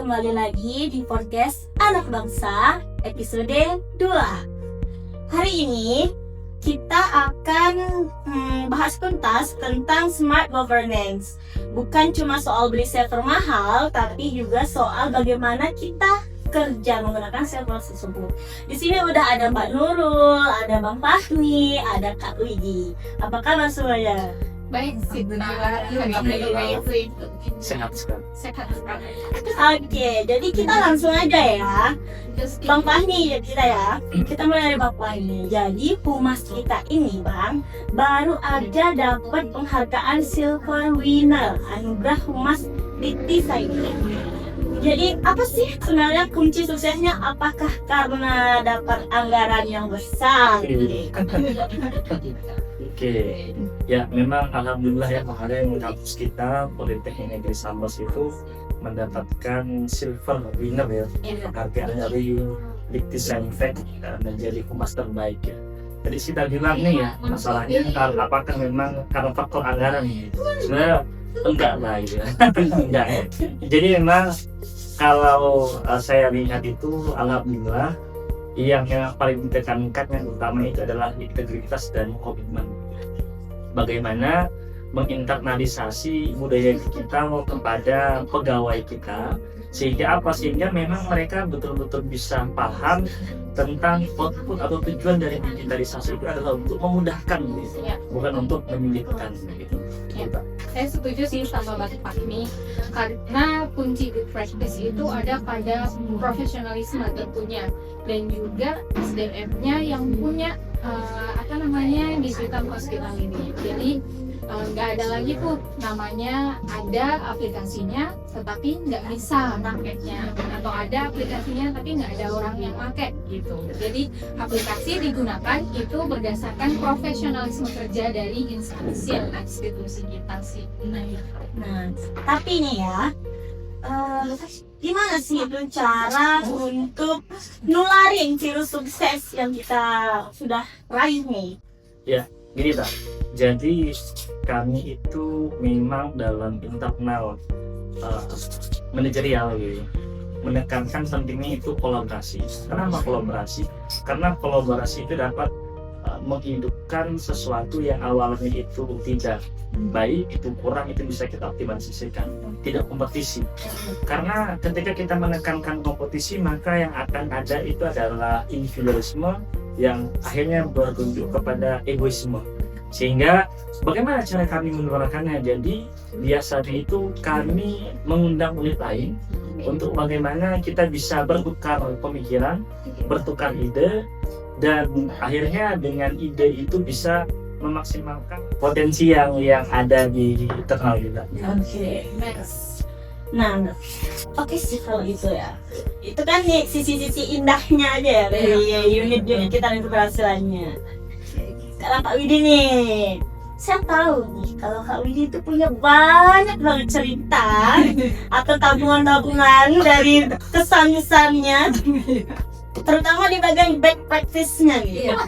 kembali lagi di podcast Anak Bangsa episode 2. Hari ini kita akan bahas tuntas tentang smart governance. Bukan cuma soal beli server mahal, tapi juga soal bagaimana kita kerja menggunakan server tersebut. Di sini udah ada Mbak Nurul, ada Bang Fahmi, ada Kak Widi. Apa kabar semuanya? Baik, Sehat sekali. Oke, jadi kita langsung aja ya. Bang Fahmi ya kita mulai dari Bang Fahmi. Jadi humas kita ini Bang baru aja dapat penghargaan Silver Winner Anugerah Humas Dikti Sains. Jadi apa sih sebenarnya kunci suksesnya? Apakah karena dapat anggaran yang besar? Oke, ya memang alhamdulillah ya kemarin kampus kita Politeknik Negeri Sambas itu mendapatkan silver winner ya, penghargaan dari Dikti Sains menjadi humas terbaik ya. Jadi kita bilang nih ya, masalahnya apakah memang karena faktor anggaran nih? Sebenarnya enggak lah gitu ya. Enggak. Jadi memang kalau saya lihat itu alhamdulillah yang paling ditekankan yang utama itu adalah integritas dan komitmen. Bagaimana menginternalisasi budaya kita kepada pegawai kita sehingga memang mereka betul-betul bisa paham tentang output atau tujuan dari digitalisasi itu adalah untuk memudahkan gitu, bukan untuk menyulitkan gitu. Saya setuju sih sama Bang Fahmi, karena kunci good practice itu ada pada profesionalisme tentunya, dan juga SDM-nya yang punya digital hospital ini. Jadi nggak ada lagi tuh namanya ada aplikasinya tetapi nggak bisa pakainya, atau ada aplikasinya tapi nggak ada orang yang pakai gitu. Jadi aplikasi digunakan itu berdasarkan profesionalisme kerja dari institusi kita sih. Nah, tapi nih ya, gimana sih itu cara untuk nularin virus sukses yang kita sudah raih nih? Ya, gini Pak. Jadi kami itu memang dalam internal manajerial gitu, menekankan pentingnya itu kolaborasi. Kenapa kolaborasi? Karena kolaborasi itu dapat menghidupkan sesuatu yang awalnya itu tidak baik, itu kurang, itu bisa kita optimalisasikan. Tidak kompetisi. Karena ketika kita menekankan kompetisi, maka yang akan ada itu adalah individualisme yang akhirnya bertunjuk kepada egoisme. Sehingga bagaimana cara kami menularkannya? Jadi biasanya itu kami mengundang unit lain untuk bagaimana kita bisa bertukar pemikiran, bertukar ide, dan akhirnya dengan ide itu bisa memaksimalkan potensi yang ada di internal kita. Oke, next. Nah, oke sih kalau gitu ya. Itu kan nih sisi-sisi indahnya aja ya dari unit-unit kita dan keberhasilannya. Sekarang Kak Widi nih, saya tahu nih kalau Kak Widi itu punya banyak banget cerita atau tabungan-tabungan dari kesan-kesannya, terutama di bagian back practice-nya gitu.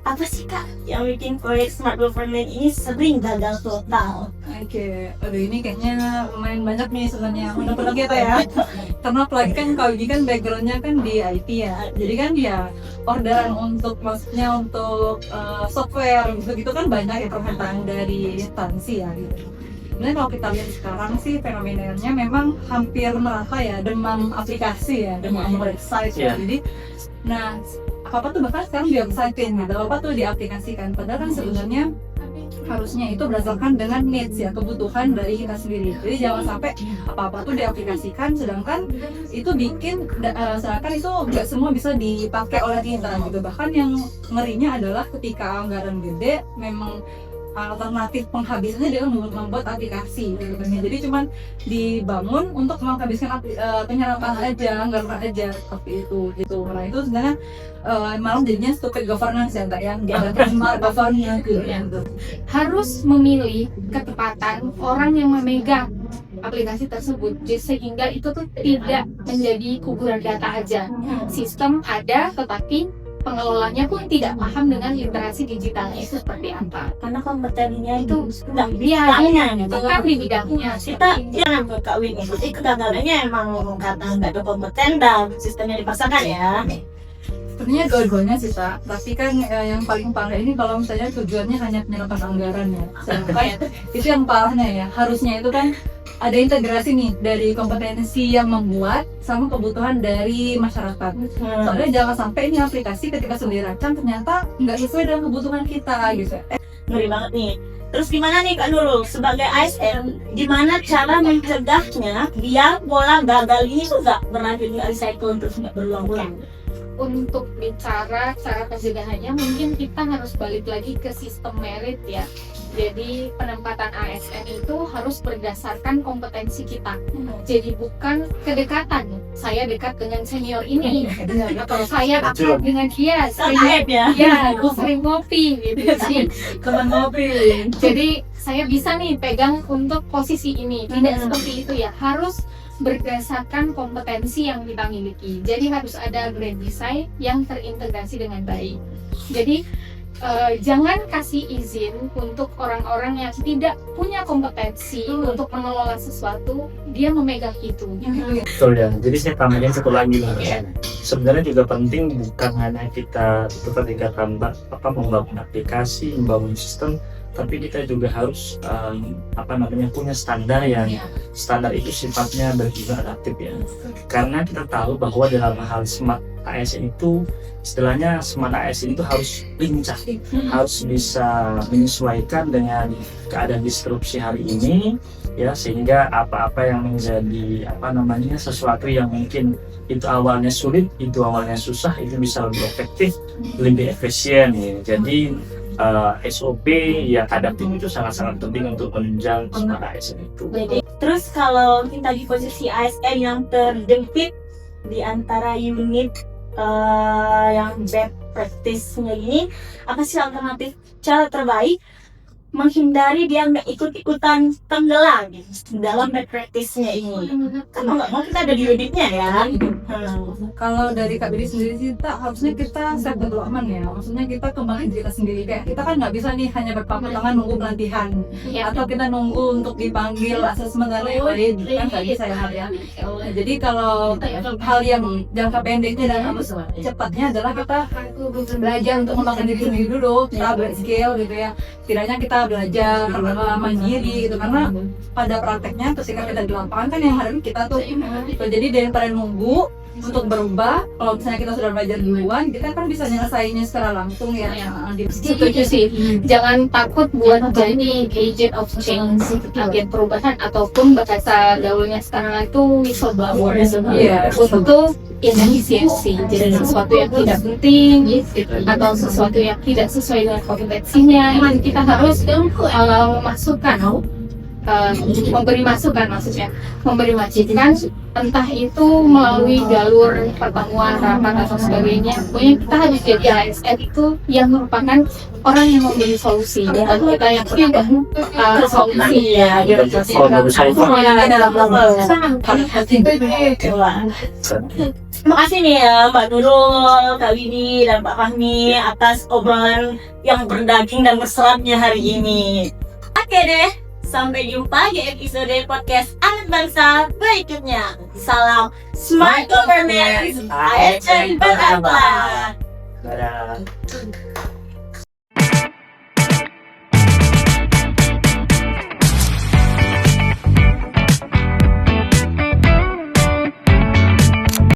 Apa sih Kak yang bikin proyek Smart Government ini sering gagal total? Oke, aduh ini kayaknya lumayan banyak nih sebenarnya yang dapat lagi ya. Karena apalagi kan kalau ini kan backgroundnya kan di IT ya, jadi kan ya orderan untuk software begitu kan banyak ya permintaan dari instansi ya gitu. Sebenarnya kalau kita lihat sekarang sih fenomenanya memang hampir merata ya, demam aplikasi ya, demam website ya. Jadi, nah apa tuh bahkan sekarang di website-in gitu, apa tuh diaplikasikan. Padahal kan sebenarnya harusnya itu berdasarkan dengan needs ya, kebutuhan dari kita sendiri. Jadi jangan sampai apa-apa tuh diaplikasikan sedangkan itu sedangkan itu nggak semua bisa dipakai oleh kita gitu. Bahkan yang ngerinya adalah ketika anggaran gede memang alternatif penghabisannya dia membuat aplikasi gitu kan. Jadi cuman dibangun untuk menghabiskan penyerapan aja, anggaran aja seperti itu gitu. Nah itu sebenarnya malah jadinya stupid governance ya, yang diadakan smart governance gitu. Harus memilih ketepatan orang yang memegang aplikasi tersebut sehingga itu tuh tidak menjadi kuburan data aja. Sistem ada tetapi pengelolanya pun tidak paham dengan literasi digitalnya itu seperti apa. Karena kompetensinya itu nggak Iya, bidangnya gitu. bukan di bidangnya. Kita jangan berkawin ikuti kegagalannya emang karena nggak ada kompeten dan sistemnya dipaksakan ya. Sebenarnya dua-duanya sih Kak, tapi kan yang paling parah ini kalau misalnya tujuannya hanya penyerapan anggaran ya. Sampai itu yang parahnya ya. Harusnya itu kan ada integrasi nih dari kompetensi yang membuat sama kebutuhan dari masyarakat. Soalnya jangan sampai ini aplikasi ketika sudah dirancang ternyata nggak sesuai dengan kebutuhan kita gitu. Ngeri banget nih. Terus gimana nih Kak Nurul sebagai ASN, gimana cara mencegahnya biar pola gagal ini tuh nggak berlanjut, nggak recycle terus nggak berulang-ulang? Untuk bicara cara pencegahannya mungkin kita harus balik lagi ke sistem merit ya. Jadi penempatan ASN itu harus berdasarkan kompetensi kita. Jadi bukan kedekatan. Saya dekat dengan senior ini atau saya akrab dengan dia. Saya sering ngopi gitu sih. Teman ngopi. Jadi saya bisa nih pegang untuk posisi ini. Tidak seperti itu ya. Harus berdasarkan kompetensi yang kita miliki. Jadi harus ada grand design yang terintegrasi dengan baik. Jadi jangan kasih izin untuk orang-orang yang tidak punya kompetensi untuk mengelola sesuatu, dia memegang itu. Betul ya. Jadi saya tambahin satu lagi nih. Sebenarnya juga penting bukan hanya kita itu ketika tambah membangun aplikasi, membangun sistem, tapi kita juga harus punya standar yang standar itu sifatnya bersifat adaptif ya. Karena kita tahu bahwa dalam hal smart ASN itu istilahnya smart ASN itu harus lincah, harus bisa menyesuaikan dengan keadaan disrupsi hari ini ya, sehingga apa-apa yang menjadi sesuatu yang mungkin itu awalnya sulit, itu awalnya susah, itu bisa lebih efektif, lebih efisien ya. Jadi SOP yang adaptif itu sangat-sangat penting untuk menunjang smart ASN itu. Terus kalau kita di posisi ASN yang terjepit di antara unit yang bad practice-nya ini, apa sih alternatif cara terbaik menghindari dia nggak ikut-ikutan tenggelam dalam bad practice-nya ini? Kan mau nggak mau kita ada di unitnya ya. Kalau dari Kak Bidi sendiri sih, harusnya kita set development ya. Maksudnya kita kembali diri kita sendiri, kayak kita kan nggak bisa nih hanya berpangku tangan nunggu pelatihan atau kita nunggu untuk dipanggil asesmen dan lain-lain, kan nggak bisa ya hal ya. Nah, jadi kalau hal yang jangka pendeknya dan cepatnya adalah kita belajar untuk mengembangkan diri sendiri dulu, kita skill gitu ya. Setidaknya kita belajar mandiri gitu, karena pada prakteknya ketika kita di lapangan kan yang hadapi kita tuh. Jadi daripada nunggu untuk berubah, kalau misalnya kita sudah belajar duluan, kita kan bisa nyelesainnya secara langsung ya. Setuju sih. Jangan takut buat jadi agent of change, agen perubahan, ataupun bahasa gaulnya sekarang itu whistleblower untuk inefisiensi. Jadi sesuatu yang tidak penting atau sesuatu yang tidak sesuai dengan kompetensinya, kita harus memberi masukan, entah itu melalui jalur pertemuan, rapat atau sebagainya. Pokoknya kita harus jadi ASN itu yang merupakan orang yang memberi solusi, dan kita yang punya solusi ya. Terima kasih nih ya Mbak Nurul, Kak Widi, dan Pak Fahmi atas obrolan yang berdaging dan berseratnya hari ini. Oke deh, sampai jumpa di episode podcast Anak Bangsa berikutnya. Salam Smart Governance, ASN berapa? Dadah.